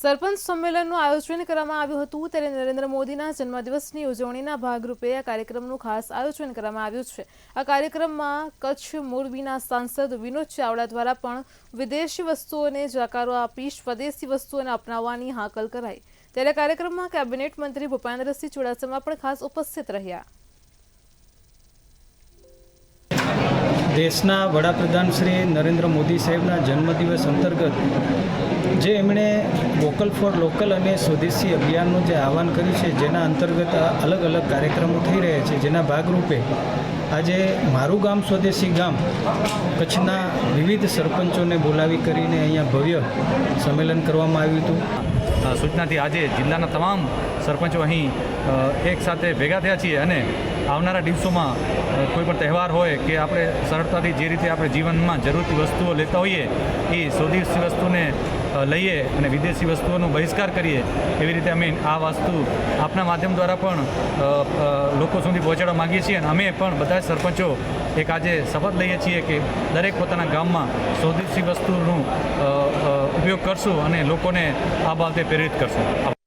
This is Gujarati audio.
સરપંચ સંમેલનનું આયોજન કરવામાં આવ્યું હતું ત્યારે નરેન્દ્ર મોદીના જન્મદિવસની ઉજવણીના ભાગરૂપે આ કાર્યક્રમનું ખાસ આયોજન કરવામાં આવ્યું છે। આ કાર્યક્રમમાં કચ્છ મોરબીના સાંસદ વિનોદ ચાવડા દ્વારા પણ વિદેશી વસ્તુઓને જાકારો આપી સ્વદેશી વસ્તુઓને અપનાવવાની હાકલ કરાઈ। ત્યારે કાર્યક્રમમાં કેબિનેટ મંત્રી ભૂપેન્દ્રસિંહ ચુડાસમા પણ ખાસ ઉપસ્થિત રહ્યા। દેશના વડાપ્રધાન શ્રી નરેન્દ્ર મોદી સાહેબના જન્મદિવસ અંતર્ગત જે એમણે વોકલ ફોર લોકલ અને સ્વદેશી અભિયાનનું જે આહવાન કર્યું છે, જેના અંતર્ગત અલગ અલગ કાર્યક્રમો થઈ રહ્યા છે, જેના ભાગરૂપે આજે મારું ગામ સ્વદેશી ગામ કચ્છના વિવિધ સરપંચોને બોલાવી કરીને અહીંયા ભવ્ય સંમેલન કરવામાં આવ્યું હતું। સૂચનાથી આજે જિલ્લાના તમામ સરપંચો અહીં એક સાથે ભેગા થયા છીએ અને આવનારા દિવસોમાં કોઈ પણ તહેવાર હોય કે આપણે સરળતાથી જે રીતે આપણે જીવનમાં જરૂરતી વસ્તુઓ લેતા હોઈએ એ સ્વદેશી વસ્તુને લઈએ અને વિદેશી વસ્તુઓનો બહિષ્કાર કરીએ, એવી રીતે અમે આ વસ્તુ આપના માધ્યમ દ્વારા પણ લોકો સુધી પહોંચાડવા માગીએ છીએ। અને અમે પણ બધા સરપંચો એક આજે શપથ લઈએ છીએ કે દરેક પોતાના ગામમાં સ્વદેશી વસ્તુનો ઉપયોગ કરશું અને લોકોને આ બાબતે પ્રેરિત કરશું।